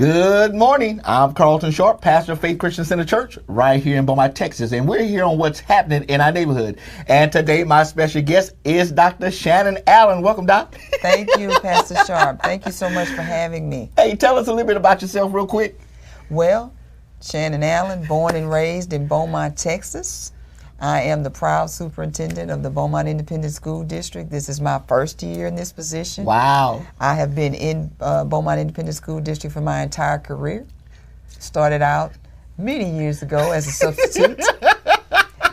Good morning. I'm Carlton Sharp, pastor of Faith Christian Center Church right here in Beaumont, Texas. And we're here on what's happening in our neighborhood. And today my special guest is Dr. Shannon Allen. Welcome, Doc. Thank you, Pastor Sharp. Thank you so much for having me. Hey, tell us a little bit about yourself real quick. Well, Shannon Allen, born and raised in Beaumont, Texas. I am the proud superintendent of the Beaumont Independent School District. This is my first year in this position. Wow. I have been in Beaumont Independent School District for my entire career. Started out many years ago as a substitute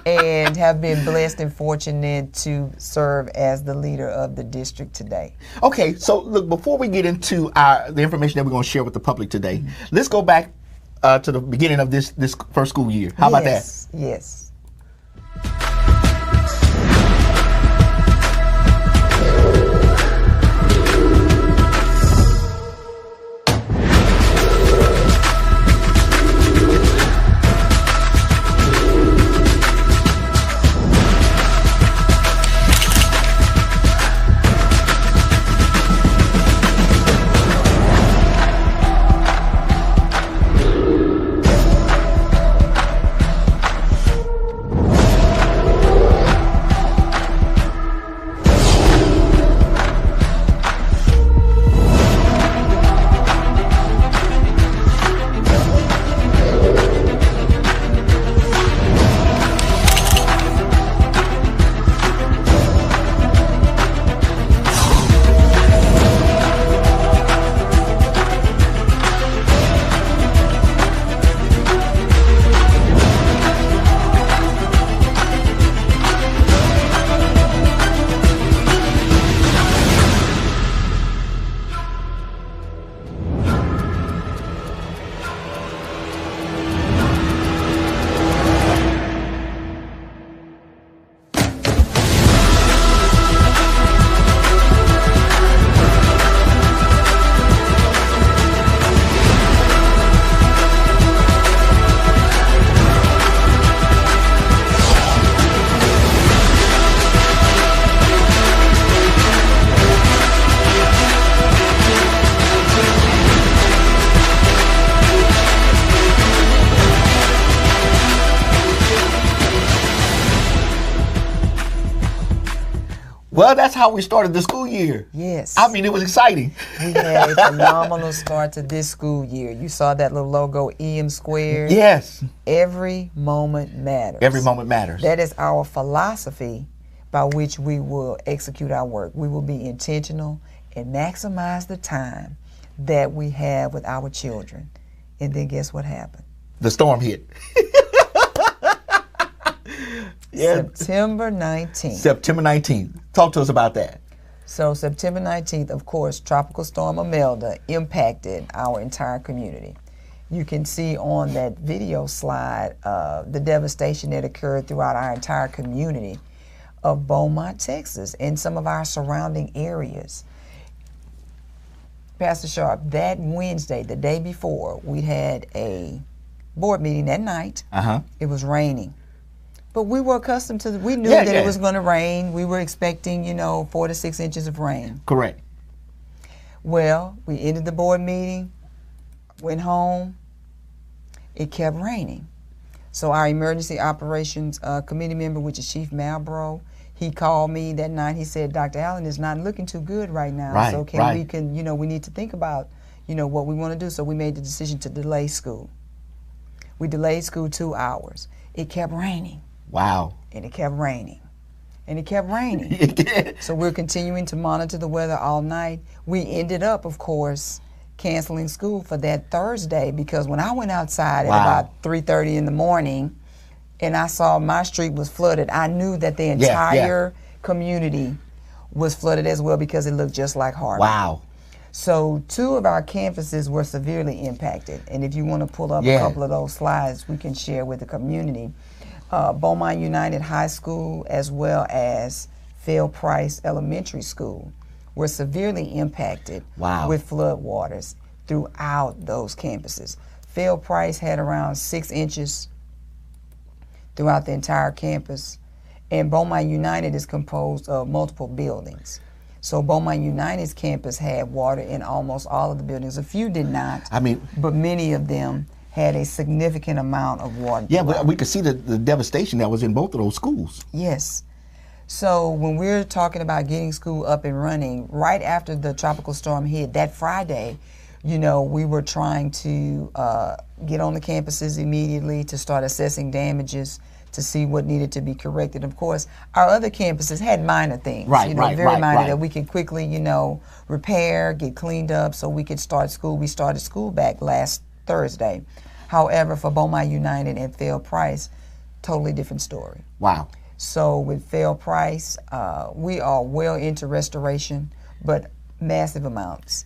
and have been blessed and fortunate to serve as the leader of the district today. Okay, so look, before we get into the information that we're going to share with the public today, let's go back to the beginning of this first school year. How about that? Yes. Well, that's how we started the school year. Yes. I mean, it was exciting. We had a phenomenal start to this school year. You saw that little logo, EM Squared. Yes. Every moment matters. Every moment matters. That is our philosophy by which we will execute our work. We will be intentional and maximize the time that we have with our children. And then guess what happened? The storm hit. Yeah. September 19th. September 19th. Talk to us about that. So September 19th, of course, Tropical Storm Imelda impacted our entire community. You can see on that video slide the devastation that occurred throughout our entire community of Beaumont, Texas, and some of our surrounding areas. Pastor Sharp, that Wednesday, the day before, we had a board meeting that night. It was raining. But we were accustomed to, we knew that it was going to rain. We were expecting, 4 to 6 inches of rain. Correct. Well, we ended the board meeting, went home. It kept raining. So our emergency operations committee member, which is Chief Malbrough, he called me that night. He said, Dr. Allen is not looking too good right now. Right, so we need to think about, what we want to do. So we made the decision to delay school. We delayed school 2 hours. It kept raining. Wow. And it kept raining. And it kept raining. It did. So we're continuing to monitor the weather all night. We ended up, of course, canceling school for that Thursday because when I went outside at about 3:30 in the morning and I saw my street was flooded, I knew that the entire community was flooded as well because it looked just like Harvey. Wow. So 2 of our campuses were severely impacted. And if you want to pull up a couple of those slides, we can share with the community. Beaumont United High School as well as Phil Price Elementary School were severely impacted with flood waters throughout those campuses. Phil Price had around 6 inches throughout the entire campus, and Beaumont United is composed of multiple buildings. So Beaumont United's campus had water in almost all of the buildings. A few did not. I mean, but many of them had a significant amount of water. Yeah, but we could see the devastation that was in both of those schools. Yes. So when we're talking about getting school up and running, right after the tropical storm hit, that Friday, you know, we were trying to get on the campuses immediately to start assessing damages, to see what needed to be corrected. Of course, our other campuses had minor things, very minor that we can quickly, repair, get cleaned up so we could start school. We started school back last Thursday. However, for Beaumont United and Fail Price, totally different story. Wow. So with Fail Price, we are well into restoration, but massive amounts.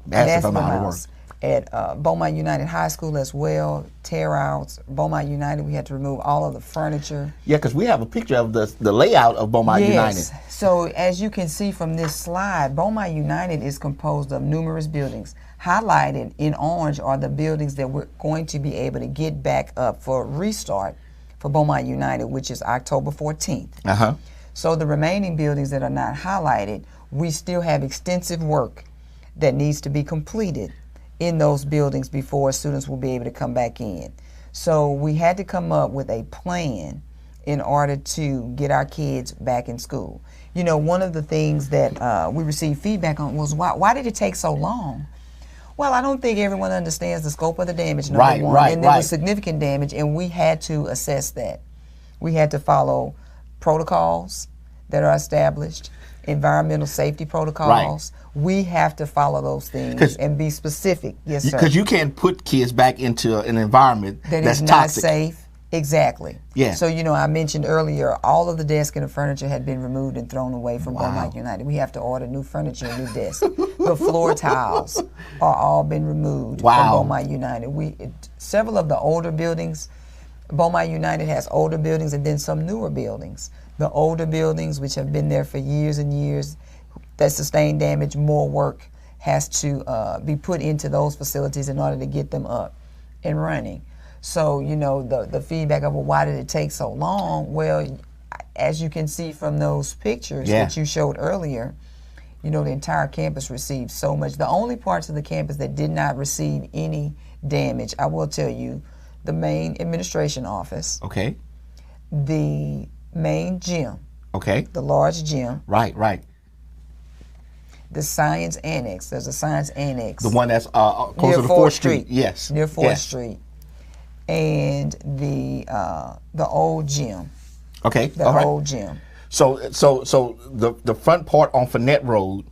Massive amount of work. At Beaumont United High School as well, tear outs. Beaumont United, we had to remove all of the furniture. Yeah, because we have a picture of the layout of Beaumont United. So as you can see from this slide, Beaumont United is composed of numerous buildings. Highlighted in orange are the buildings that we're going to be able to get back up for restart for Beaumont United, which is October 14th. So the remaining buildings that are not highlighted, we still have extensive work that needs to be completed in those buildings before students will be able to come back in. So we had to come up with a plan in order to get our kids back in school. You know, one of the things that we received feedback on was, why did it take so long? Well, I don't think everyone understands the scope of the damage, number one. And there was significant damage, and we had to assess that. We had to follow protocols that are established, environmental safety protocols. We have to follow those things and be specific. Yes, sir. Because you can't put kids back into an environment that's not toxic. Safe. Exactly. Yeah. So, I mentioned earlier, all of the desks and the furniture had been removed and thrown away from Beaumont United. We have to order new furniture and new desks. The floor tiles are all been removed from Beaumont United. Several of the older buildings, Beaumont United has older buildings and then some newer buildings. The older buildings, which have been there for years and years, that sustained damage, more work has to be put into those facilities in order to get them up and running. So, the feedback of, well, why did it take so long? Well, as you can see from those pictures that you showed earlier, the entire campus received so much. The only parts of the campus that did not receive any damage, I will tell you, the main administration office. Okay. The main gym. Okay. The large gym. Right. The science annex. There's a science annex. The one that's close to the 4th Street. Yes. Near 4th Street. And the old gym. Okay. The old gym. So the front part on Fournette Road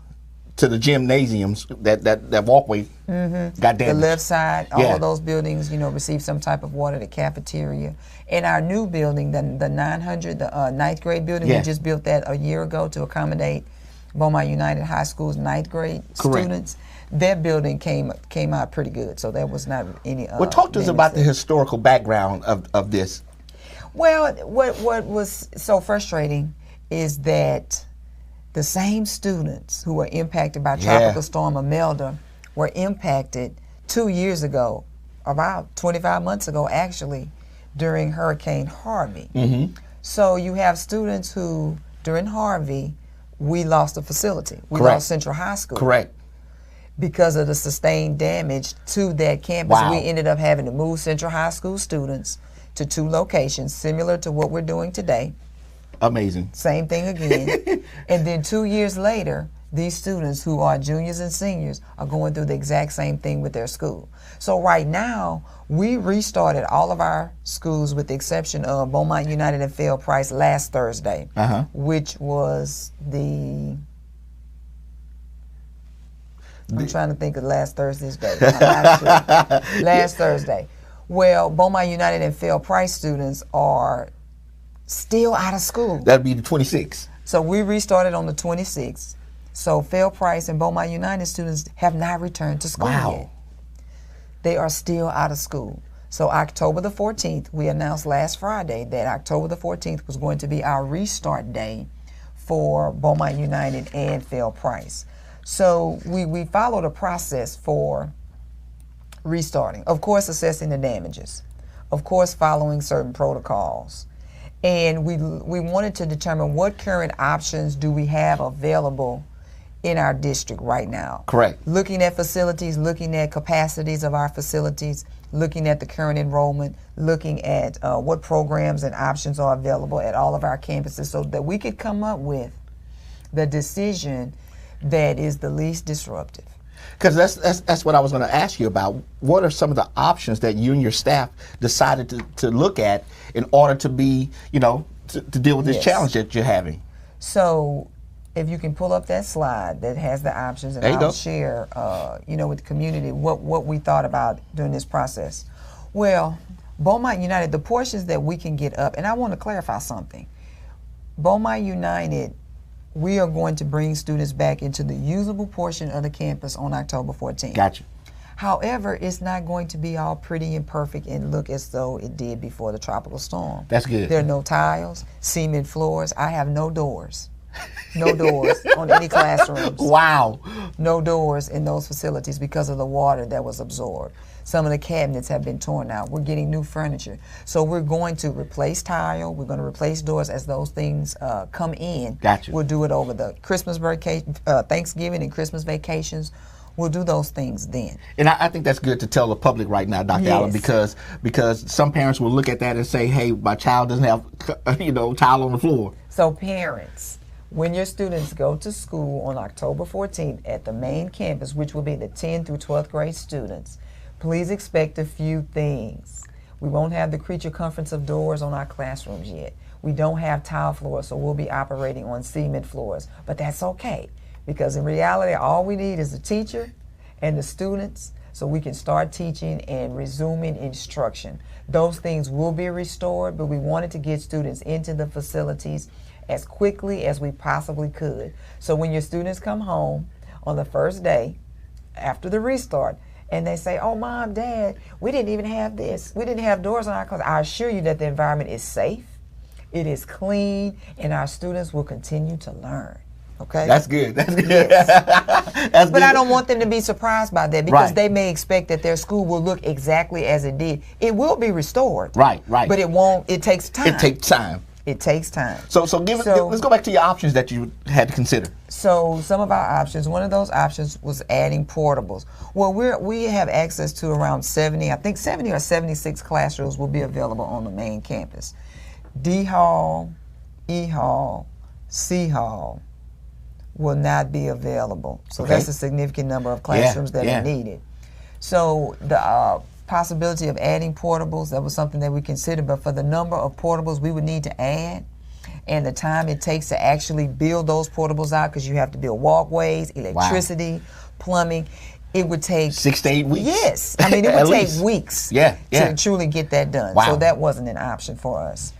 to the gymnasiums, that walkway got damaged. The left side, all of those buildings, received some type of water, the cafeteria. And our new building, the 900, the 9th grade building, we just built that a year ago to accommodate Beaumont United High School's 9th grade students. That building came out pretty good, so there was not any. Well, talk to us about the historical background of this. Well, what was so frustrating is that the same students who were impacted by Tropical Storm Imelda were impacted 2 years ago, about 25 months ago, actually, during Hurricane Harvey. So you have students who, during Harvey, we lost a facility. We lost Central High School. Correct. Because of the sustained damage to that campus, we ended up having to move Central High School students to 2 locations, similar to what we're doing today. Amazing. Same thing again. And then 2 years later, these students who are juniors and seniors are going through the exact same thing with their school. So right now, we restarted all of our schools with the exception of Beaumont United and Fail Price last Thursday, which was I'm trying to think of last Thursday's date. I'm not sure. Last Thursday. Well, Beaumont United and Fail Price students are still out of school. That'd be the 26th. So we restarted on the 26th. So Fail Price and Beaumont United students have not returned to school yet. They are still out of school. So October the 14th, we announced last Friday that October the 14th was going to be our restart day for Beaumont United and Fail Price. So we followed a process for restarting. Of course, assessing the damages. Of course, following certain protocols. And we wanted to determine what current options do we have available in our district right now. Correct. Looking at facilities, looking at capacities of our facilities, looking at the current enrollment, looking at what programs and options are available at all of our campuses so that we could come up with the decision that is the least disruptive. Because that's what I was going to ask you about. What are some of the options that you and your staff decided to look at in order to be, to deal with this challenge that you're having? So if you can pull up that slide that has the options, and I'll share, with the community what we thought about during this process. Well, Beaumont United, the portions that we can get up, and I want to clarify something. Beaumont United, we are going to bring students back into the usable portion of the campus on October 14th. Gotcha. However, it's not going to be all pretty and perfect and look as though it did before the tropical storm. That's good. There are no tiles, cement floors. I have no doors. No doors on any classrooms. Wow. No doors in those facilities because of the water that was absorbed. Some of the cabinets have been torn out. We're getting new furniture. So we're going to replace tile. We're going to replace doors as those things come in. Gotcha. We'll do it over the Christmas vacation, Thanksgiving and Christmas vacations. We'll do those things then. And I think that's good to tell the public right now, Dr. Allen, because some parents will look at that and say, hey, my child doesn't have, tile on the floor. So parents, when your students go to school on October 14th at the main campus, which will be the 10th through 12th grade students, please expect a few things. We won't have the creature comforts of doors on our classrooms yet. We don't have tile floors, so we'll be operating on cement floors. But that's okay, because in reality, all we need is the teacher and the students so we can start teaching and resuming instruction. Those things will be restored, but we wanted to get students into the facilities as quickly as we possibly could. So when your students come home on the first day after the restart and they say, oh, Mom, Dad, we didn't even have this. We didn't have doors on our class. I assure you that the environment is safe, it is clean, and our students will continue to learn. Okay? That's good. That's good. Yes. That's but good. I don't want them to be surprised by that because they may expect that their school will look exactly as it did. It will be restored. Right. But it won't. It takes time. It takes time. It takes time. So let's go back to your options that you had to consider. So some of our options, one of those options was adding portables. Well, we have access to around 70 or 76 classrooms will be available on the main campus. D Hall, E Hall, C Hall will not be available. So that's a significant number of classrooms that are needed. So the possibility of adding portables, that was something that we considered, but for the number of portables we would need to add and the time it takes to actually build those portables out, because you have to build walkways, electricity, plumbing, it would take 6 to 8 weeks. Yes. I mean, it would take weeks to truly get that done. Wow. So that wasn't an option for us.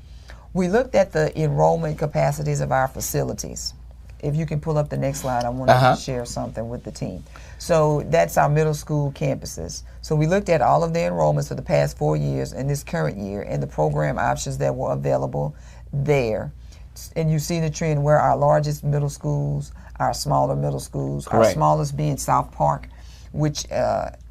We looked at the enrollment capacities of our facilities. If you can pull up the next slide, I want to share something with the team. So that's our middle school campuses. So we looked at all of the enrollments for the past 4 years and this current year and the program options that were available there. And you see the trend where our largest middle schools, our smaller middle schools, our smallest being South Park, which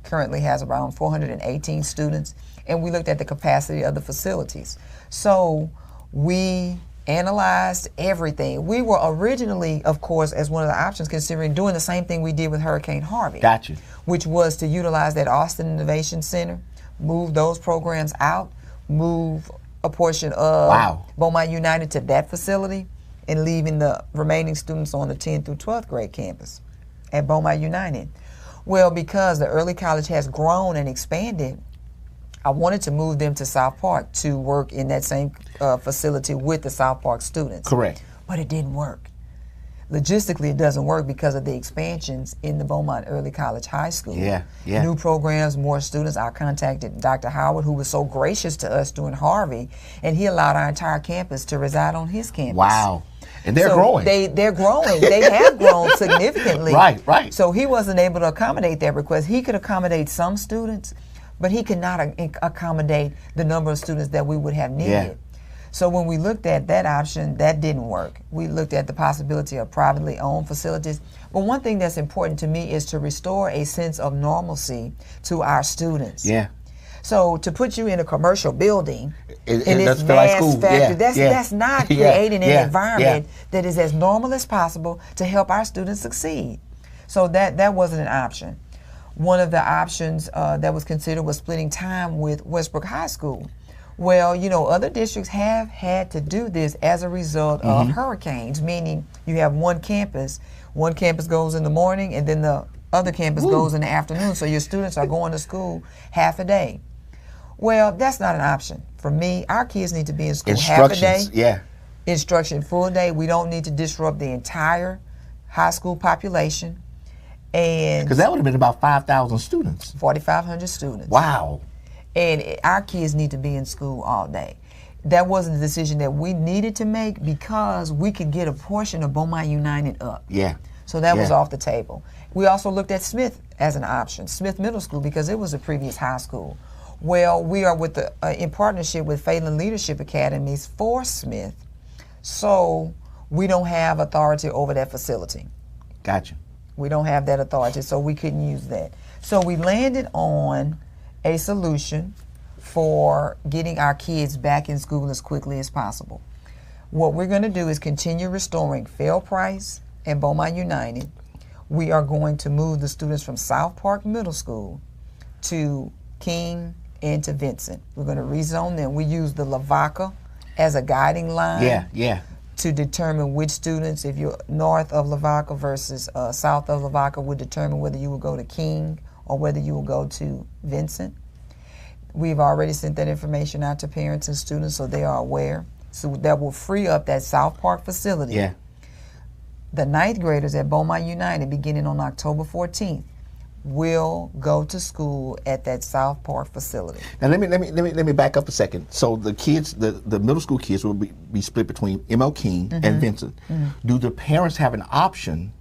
currently has around 418 students. And we looked at the capacity of the facilities. So we analyzed everything. We were originally, of course, as one of the options, considering doing the same thing we did with Hurricane Harvey. Gotcha. Which was to utilize that Austin Innovation Center, move those programs out, move a portion of Beaumont United to that facility, and leaving the remaining students on the 10th through 12th grade campus at Beaumont United. Well, because the early college has grown and expanded, I wanted to move them to South Park to work in that same facility with the South Park students. Correct. But it didn't work. Logistically, it doesn't work because of the expansions in the Beaumont Early College High School. New programs, more students. I contacted Dr. Howard, who was so gracious to us during Harvey, and he allowed our entire campus to reside on his campus. Wow. And they're growing. They're growing. They have grown significantly. Right. So he wasn't able to accommodate that request. He could accommodate some students, but he could not accommodate the number of students that we would have needed. So when we looked at that option, that didn't work. We looked at the possibility of privately owned facilities. But one thing that's important to me is to restore a sense of normalcy to our students. So to put you in a commercial building It in does its feel like mass school. factor. Yeah, That's not creating an environment that is as normal as possible to help our students succeed. So that wasn't an option. One of the options that was considered was splitting time with Westbrook High School. Well, you know, other districts have had to do this as a result of hurricanes, meaning you have one campus goes in the morning and then the other campus goes in the afternoon, so your students are going to school half a day. Well, that's not an option. For me, our kids need to be in school half a day. Instruction full day. We don't need to disrupt the entire high school population. And because that would have been about 5,000 students. 4,500 students. Wow. And our kids need to be in school all day. That wasn't a decision that we needed to make because we could get a portion of Beaumont United up. Yeah. So that was off the table. We also looked at Smith as an option, Smith Middle School, because it was a previous high school. Well, we are with in partnership with Phelan Leadership Academies for Smith, so we don't have authority over that facility. Gotcha. We don't have that authority, so we couldn't use that. So we landed on a solution for getting our kids back in school as quickly as possible. What we're going to do is continue restoring Fair Price and Beaumont United. We are going to move the students from South Park Middle School to King and to Vincent. We're going to rezone them. We use the Lavaca as a guiding line to determine which students, if you're north of Lavaca versus south of Lavaca, would determine whether you will go to King or whether you will go to Vincent. We've already sent that information out to parents and students so they are aware. So that will free up that South Park facility. Yeah. The ninth graders at Beaumont United, beginning on October 14th, will go to school at that South Park facility. Now let me back up a second. So the kids, the middle school kids will be split between M.L. King and Vincent. Do the parents have an option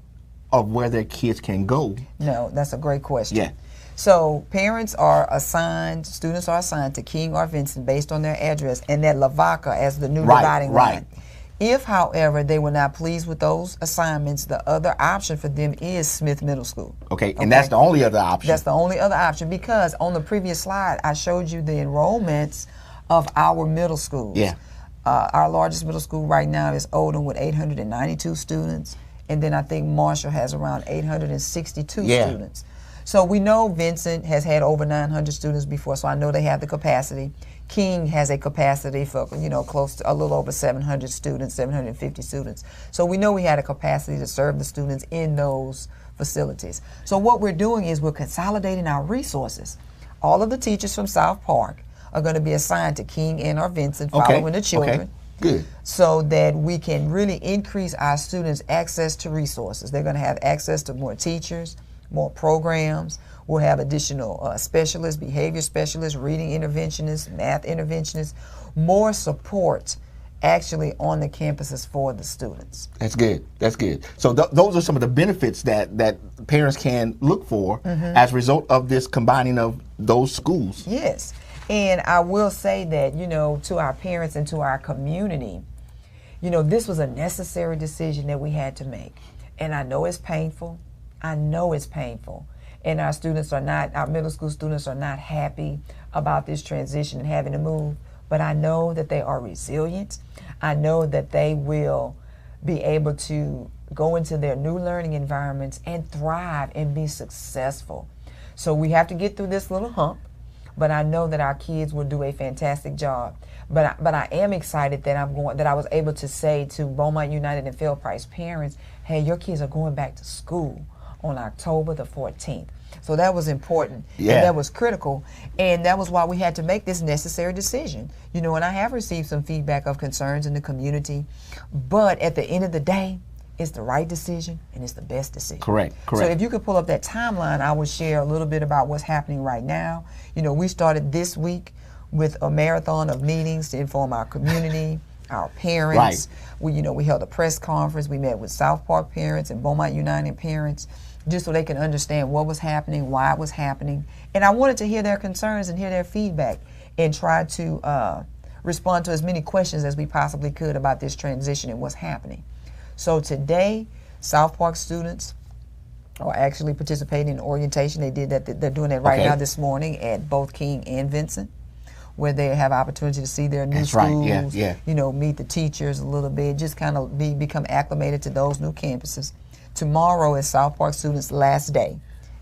of where their kids can go? No, that's a great question. Yeah. So parents are assigned, students are assigned to King or Vincent based on their address and that Lavaca as the new dividing line. If, however, they were not pleased with those assignments, the other option for them is Smith Middle School. Okay, and that's the only other option. That's the only other option because on the previous slide, I showed you the enrollments of our middle schools. Yeah. Our largest middle school right now is Oldham with 892 students, and then I think Marshall has around 862 students. So we know Vincent has had over 900 students before, so I know they have the capacity. King has a capacity for, you know, close to a little over 700 students, 750 students. So we know we had a capacity to serve the students in those facilities. So what we're doing is we're consolidating our resources. All of the teachers from South Park are going to be assigned to King and or Vincent following the children. Okay. Good. So that we can really increase our students' access to resources. They're going to have access to more teachers, more programs. We'll have additional specialists, behavior specialists, reading interventionists, math interventionists, more support actually on the campuses for the students. That's good. That's good. So those are some of the benefits that parents can look for as a result of this combining of those schools. Yes. And I will say that, you know, to our parents and to our community, you know, this was a necessary decision that we had to make. And I know it's painful. I know it's painful. And our students are not, our middle school students are not happy about this transition and having to move. But I know that they are resilient. I know that they will be able to go into their new learning environments and thrive and be successful. So we have to get through this little hump. But I know that our kids will do a fantastic job. But I am excited that I was able to say to Beaumont United and Fair Price parents, hey, your kids are going back to school on October the 14th. So that was important, and that was critical, and that was why we had to make this necessary decision. You know, and I have received some feedback of concerns in the community, but at the end of the day, it's the right decision and it's the best decision. Correct. So if you could pull up that timeline, I will share a little bit about what's happening right now. You know, we started this week with a marathon of meetings to inform our community, our parents. We held a press conference. We met with South Park parents and Beaumont United parents, just so they can understand what was happening, why it was happening. And I wanted to hear their concerns and hear their feedback and try to respond to as many questions as we possibly could about this transition and what's happening. So today, South Park students are actually participating in orientation. They did that. They're doing that right now this morning at both King and Vincent. where they have opportunity to see their new That's schools, right. Yeah. you know, meet the teachers a little bit, just kind of become acclimated to those new campuses. Tomorrow is South Park students' last day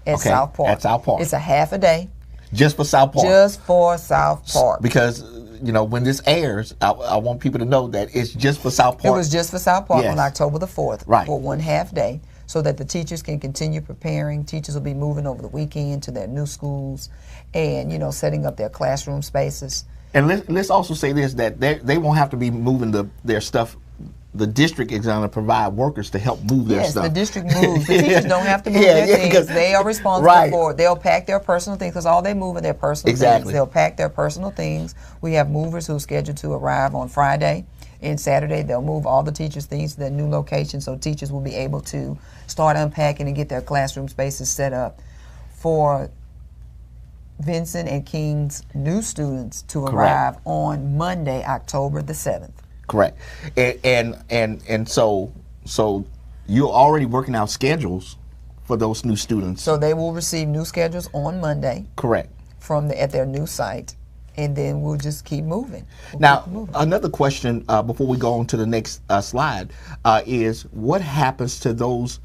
at South Park. At South Park. It's a half a day. Just for South Park. Just for South Park. Because, you know, when this airs, I want people to know that it's just for South Park. It was just for South Park Yes. on October the 4th Right. for one half day, so that the teachers can continue preparing. Teachers will be moving over the weekend to their new schools and, you know, setting up their classroom spaces. And let's also say this, that they won't have to be moving their stuff. The district is going to provide workers to help move their stuff. Yes, the district moves. The teachers don't have to move Yeah, their things. They are responsible Right. for it. They'll pack their personal things, because all they move are their personal Exactly. things. They'll pack their personal things. We have movers who are scheduled to arrive on Friday and Saturday. They'll move all the teachers' things to their new location, so teachers will be able to start unpacking and get their classroom spaces set up for Vincent and King's new students to arrive on Monday, October the 7th. Correct. And so you're already working out schedules for those new students. So they will receive new schedules on Monday. Correct. At their new site, and then we'll just keep moving. Now, another question before we go on to the next slide is, what happens to those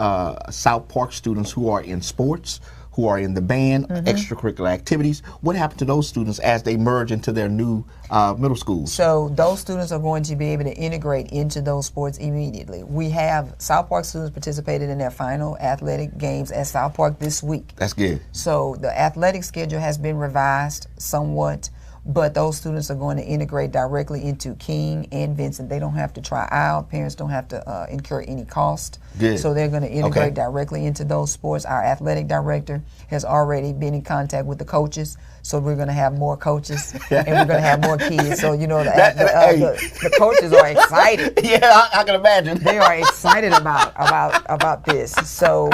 South Park students who are in sports, who are in the band, extracurricular activities? What happened to those students as they merge into their new middle schools? So those students are going to be able to integrate into those sports immediately. We have South Park students participated in their final athletic games at South Park this week. That's good. So the athletic schedule has been revised somewhat, but those students are going to integrate directly into King and Vincent. They don't have to try out. Parents don't have to incur any cost. Good. So they're going to integrate directly into those sports. Our athletic director has already been in contact with the coaches, so we're going to have more coaches and we're going to have more kids. So, you know, the coaches are excited. Yeah, I can imagine. They are excited about this. So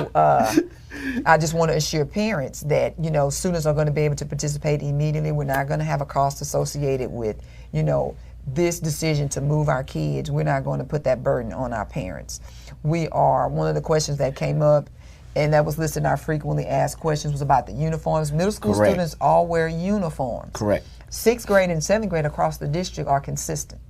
I just want to assure parents that, you know, students are going to be able to participate immediately. We're not going to have a cost associated with, you know, this decision to move our kids. We're not going to put that burden on our parents. One of the questions that came up, and that was listed in our frequently asked questions, was about the uniforms. Middle school students all wear uniforms. Correct. 6th grade and 7th grade across the district are consistent.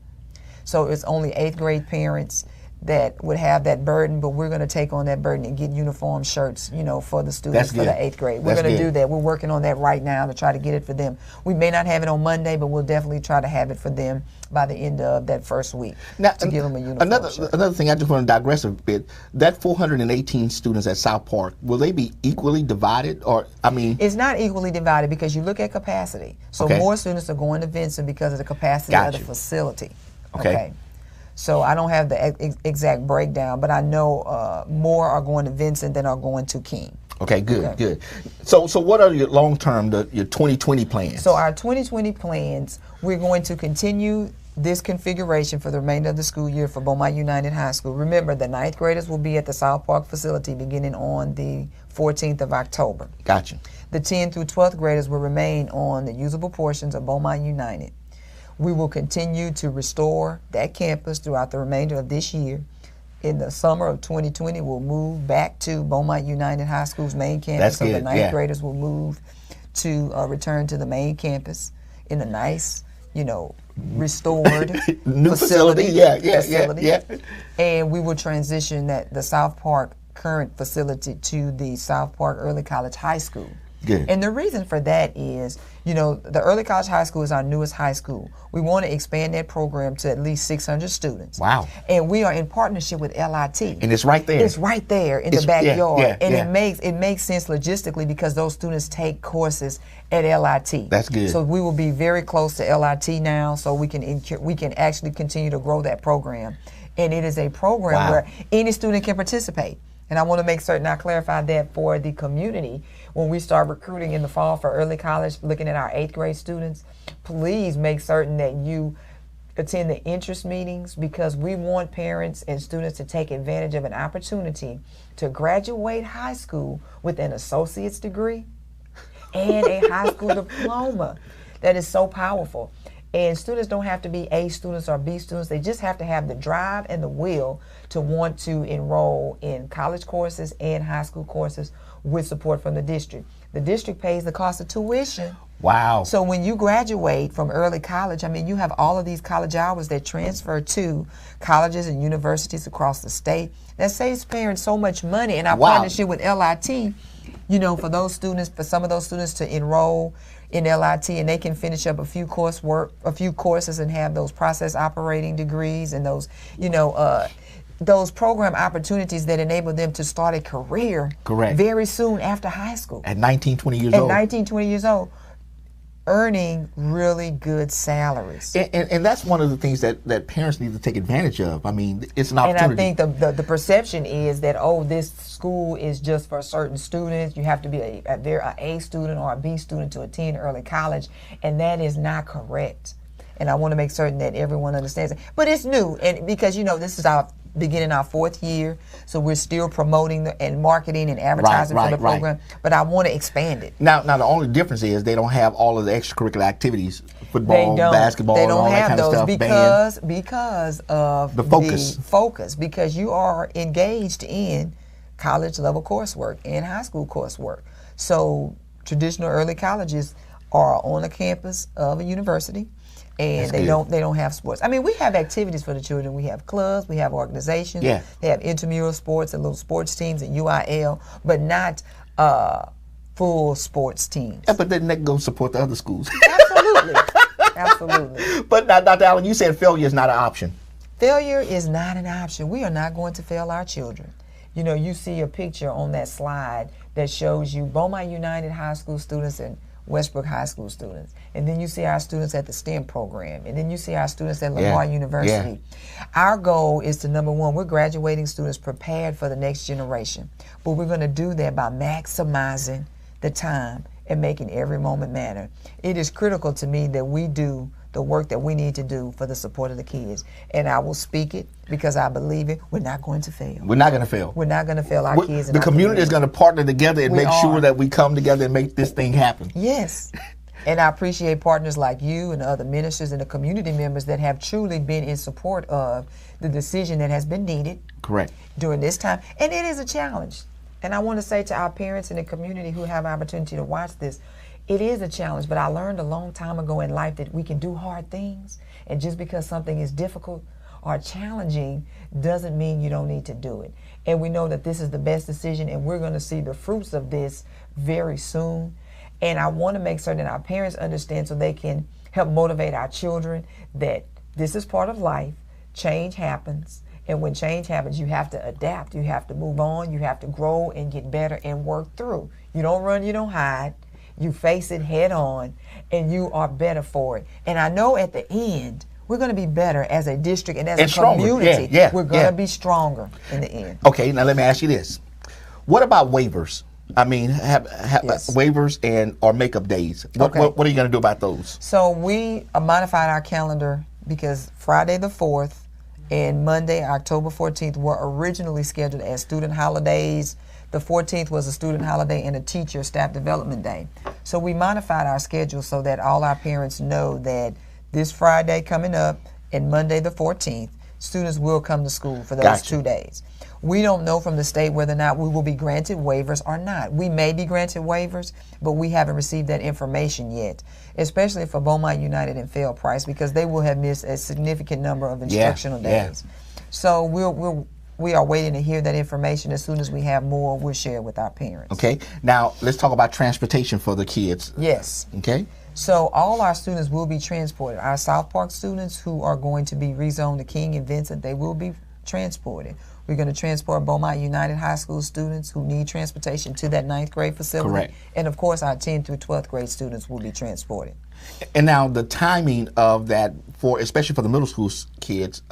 So it's only 8th grade parents that would have that burden, but we're going to take on that burden and get uniform shirts, you know, for the students for the 8th grade. We're going to do that. We're working on that right now to try to get it for them. We may not have it on Monday, but we'll definitely try to have it for them by the end of that first week to give them a uniform shirt. Another thing, I just want to digress a bit. That 418 students at South Park, will they be equally divided? Or, I mean, it's not equally divided because you look at capacity. So more students are going to Vincent because of the capacity of the facility. Okay. So I don't have the exact breakdown, but I know more are going to Vincent than are going to King. Okay, good. So what are your long-term, your 2020 plans? So our 2020 plans, we're going to continue this configuration for the remainder of the school year for Beaumont United High School. Remember, the 9th graders will be at the South Park facility beginning on the 14th of October. Gotcha. The 10th through 12th graders will remain on the usable portions of Beaumont United. We will continue to restore that campus throughout the remainder of this year. In the summer of 2020, we'll move back to Beaumont United High School's main campus. That's good. So the 9th graders will move to return to the main campus in a nice, you know, restored new facility. Yeah. And we will transition the South Park current facility to the South Park Early College High School. Good. And the reason for that is, you know, the Early College High School is our newest high school. We want to expand that program to at least 600 students. Wow. And we are in partnership with LIT. And it's right there. It's right there in the backyard. And it makes sense logistically because those students take courses at LIT. That's good. So we will be very close to LIT now, so we can actually continue to grow that program. And it is a program where any student can participate. And I want to make certain I clarify that for the community. When we start recruiting in the fall for early college, looking at our 8th grade students, please make certain that you attend the interest meetings, because we want parents and students to take advantage of an opportunity to graduate high school with an associate's degree and a high school diploma. That is so powerful. And students don't have to be A students or B students. They just have to have the drive and the will to want to enroll in college courses and high school courses with support from the district. The district pays the cost of tuition. Wow. So when you graduate from early college, I mean, you have all of these college hours that transfer to colleges and universities across the state. That saves parents so much money. And our partnership with LIT, you know, for those students, for some of those students to enroll in LIT and they can finish up a few courses and have those process operating degrees and those, you know, those program opportunities that enable them to start a career very soon after high school. At 19, 20 years old. At 19, 20 years old, earning really good salaries. And that's one of the things that parents need to take advantage of. I mean, it's an opportunity. And I think the perception is that, oh, this school is just for certain students. You have to be a A student or a B student to attend early college, and that is not correct. And I want to make certain that everyone understands it. But it's new, and because, you know, this is our beginning our 4th year, so we're still promoting and marketing and advertising for the program, but I want to expand it. Now the only difference is they don't have all of the extracurricular activities, football, basketball, and all that kind of stuff. Because of the focus, because you are engaged in college level coursework and high school coursework. So traditional early colleges are on the campus of a university. And they don't have sports. I mean, we have activities for the children. We have clubs, we have organizations. They have intramural sports and little sports teams and UIL, but not full sports teams. Yeah, but then they go support the other schools. Absolutely. Absolutely. But now, Dr. Allen, you said failure is not an option. Failure is not an option. We are not going to fail our children. You know, you see a picture on that slide that shows you Beaumont United High School students and Westbrook High School students. And then you see our students at the STEM program. And then you see our students at Lamar University. Our goal is to, number one, we're graduating students prepared for the next generation. But we're going to do that by maximizing the time and making every moment matter. It is critical to me that we do the work that we need to do for the support of the kids. And I will speak it because I believe it. We're not going to fail. We're not going to fail. We're not going to fail our kids. The community is going to partner together and make sure that we come together and make this thing happen. Yes. And I appreciate partners like you and other ministers and the community members that have truly been in support of the decision that has been needed during this time. And it is a challenge. And I want to say to our parents in the community who have an opportunity to watch this, it is a challenge, but I learned a long time ago in life that we can do hard things. And just because something is difficult or challenging doesn't mean you don't need to do it. And we know that this is the best decision, and we're going to see the fruits of this very soon. And I want to make certain that our parents understand so they can help motivate our children that this is part of life. Change happens. And when change happens, you have to adapt. You have to move on. You have to grow and get better and work through. You don't run, you don't hide. You face it head on, and you are better for it. And I know at the end, we're going to be better as a district and as a community. We're going to be stronger in the end. Okay, now let me ask you this. What about waivers? I mean, waivers and or makeup days. What are you going to do about those? So we modified our calendar because Friday the 4th and Monday, October 14th, were originally scheduled as student holidays. The 14th was a student holiday and a teacher staff development day. So we modified our schedule so that all our parents know that this Friday coming up and Monday the 14th, students will come to school for those 2 days. We don't know from the state whether or not we will be granted waivers or not. We may be granted waivers, but we haven't received that information yet, especially for Beaumont United and Fail Price, because they will have missed a significant number of instructional days. So we are waiting to hear that information. As soon as we have more, we'll share it with our parents. Okay. Now, let's talk about transportation for the kids. Yes. Okay. So all our students will be transported. Our South Park students who are going to be rezoned to King and Vincent, they will be transported. We're going to transport Beaumont United High School students who need transportation to that 9th grade facility. Correct. And of course, our 10th through 12th grade students will be transported. And now the timing of that, for especially for the middle school kids,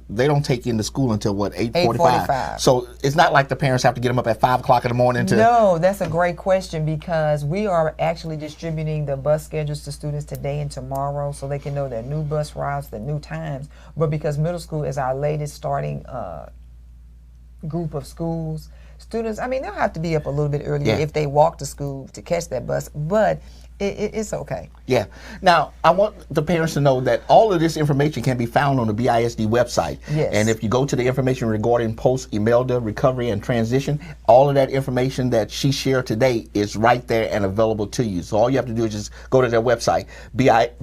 they don't take into school until what, 8:45? So it's not like the parents have to get them up at 5 o'clock in the morning to... No, that's a great question because we are actually distributing the bus schedules to students today and tomorrow so they can know their new bus routes, the new times. But because middle school is our latest starting group of schools, students, I mean, they'll have to be up a little bit earlier if they walk to school to catch that bus, but it's okay. Yeah. Now, I want the parents to know that all of this information can be found on the BISD website. Yes. And if you go to the information regarding post-Imelda recovery and transition, all of that information that she shared today is right there and available to you. So all you have to do is just go to their website, bmtisd.com,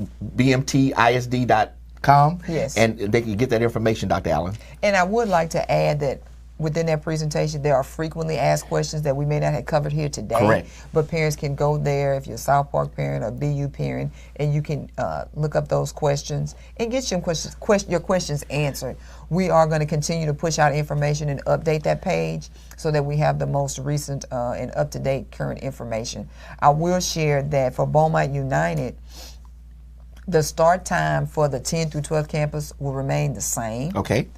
and they can get that information, Dr. Allen. And I would like to add that within that presentation, there are frequently asked questions that we may not have covered here today. Correct. But parents can go there, if you're a South Park parent or BU parent, and you can look up those questions and get your questions answered. We are going to continue to push out information and update that page so that we have the most recent and up-to-date current information. I will share that for Beaumont United, the start time for the 10 through 12 campus will remain the same. Okay.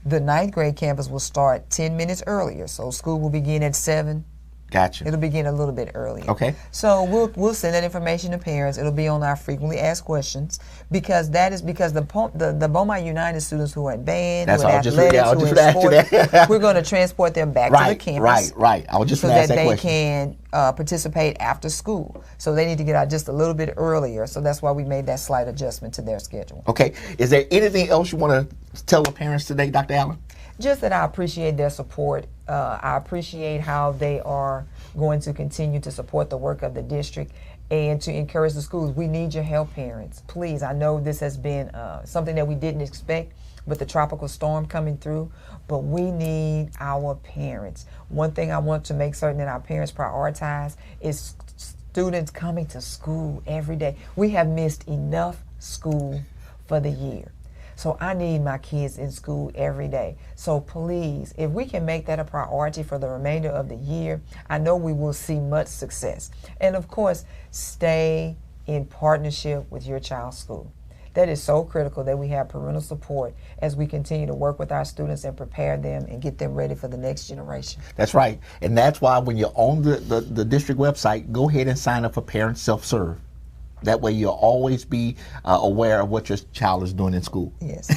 The 9th grade campus will start 10 minutes earlier, so school will begin at 7. Gotcha. It'll begin a little bit earlier. Okay. So we'll send that information to parents. It'll be on our frequently asked questions because the Beaumont United students who are in band, who are athletics, who are in sports, we're going to transport them back to the campus. Right. I was just so going to ask that they question. can participate after school. So they need to get out just a little bit earlier. So that's why we made that slight adjustment to their schedule. Okay. Is there anything else you want to tell the parents today, Dr. Allen? Just that I appreciate their support. I appreciate how they are going to continue to support the work of the district and to encourage the schools. We need your help, parents. Please, I know this has been something that we didn't expect with the tropical storm coming through, but we need our parents. One thing I want to make certain that our parents prioritize is students coming to school every day. We have missed enough school for the year. So I need my kids in school every day. So please, if we can make that a priority for the remainder of the year, I know we will see much success. And of course, stay in partnership with your child's school. That is so critical that we have parental support as we continue to work with our students and prepare them and get them ready for the next generation. That's right. And that's why when you're on the district website, go ahead and sign up for Parent Self-Serve. That way you'll always be aware of what your child is doing in school. Yes.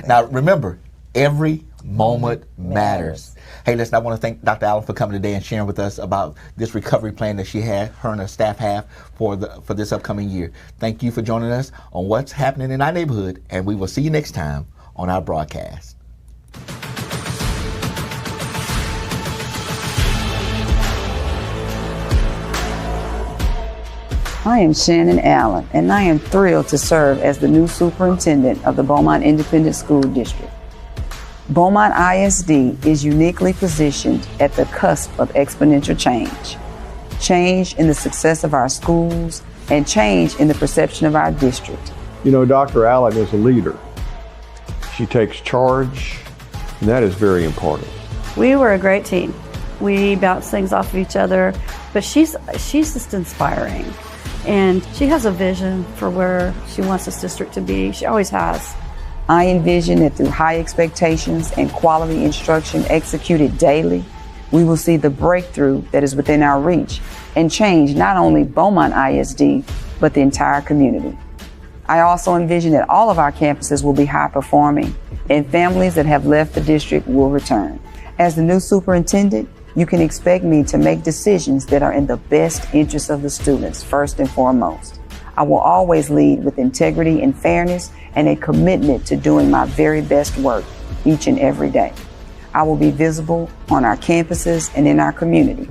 Now remember, every moment matters. Hey, listen, I want to thank Dr. Allen for coming today and sharing with us about this recovery plan that her and her staff have for this upcoming year. Thank you for joining us on What's Happening in Our Neighborhood, and we will see you next time on our broadcast. I am Shannon Allen, and I am thrilled to serve as the new superintendent of the Beaumont Independent School District. Beaumont ISD is uniquely positioned at the cusp of exponential change. Change in the success of our schools and change in the perception of our district. You know, Dr. Allen is a leader. She takes charge, and that is very important. We were a great team. We bounce things off of each other, but she's just inspiring. And she has a vision for where she wants this district to be. She always has. I envision that through high expectations and quality instruction executed daily, we will see the breakthrough that is within our reach and change not only Beaumont ISD, but the entire community. I also envision that all of our campuses will be high performing and families that have left the district will return. As the new superintendent, you can expect me to make decisions that are in the best interest of the students, first and foremost. I will always lead with integrity and fairness and a commitment to doing my very best work each and every day. I will be visible on our campuses and in our community.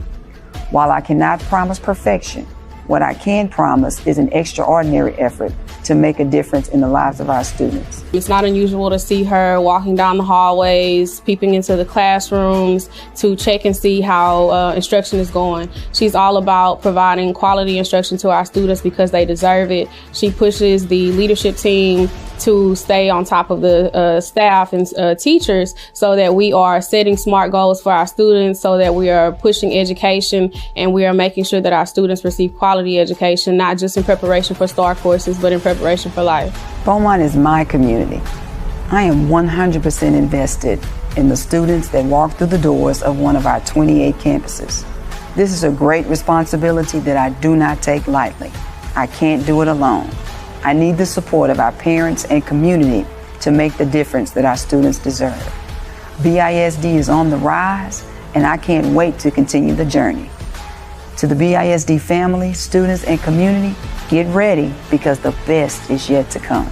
While I cannot promise perfection, what I can promise is an extraordinary effort to make a difference in the lives of our students. It's not unusual to see her walking down the hallways, peeping into the classrooms to check and see how instruction is going. She's all about providing quality instruction to our students because they deserve it. She pushes the leadership team to stay on top of the staff and teachers so that we are setting SMART goals for our students, so that we are pushing education and we are making sure that our students receive quality education, not just in preparation for STAR courses, but in preparation for life. Beaumont is my community. I am 100% invested in the students that walk through the doors of one of our 28 campuses. This is a great responsibility that I do not take lightly. I can't do it alone. I need the support of our parents and community to make the difference that our students deserve. BISD is on the rise, and I can't wait to continue the journey. To the BISD family, students, and community, get ready because the best is yet to come.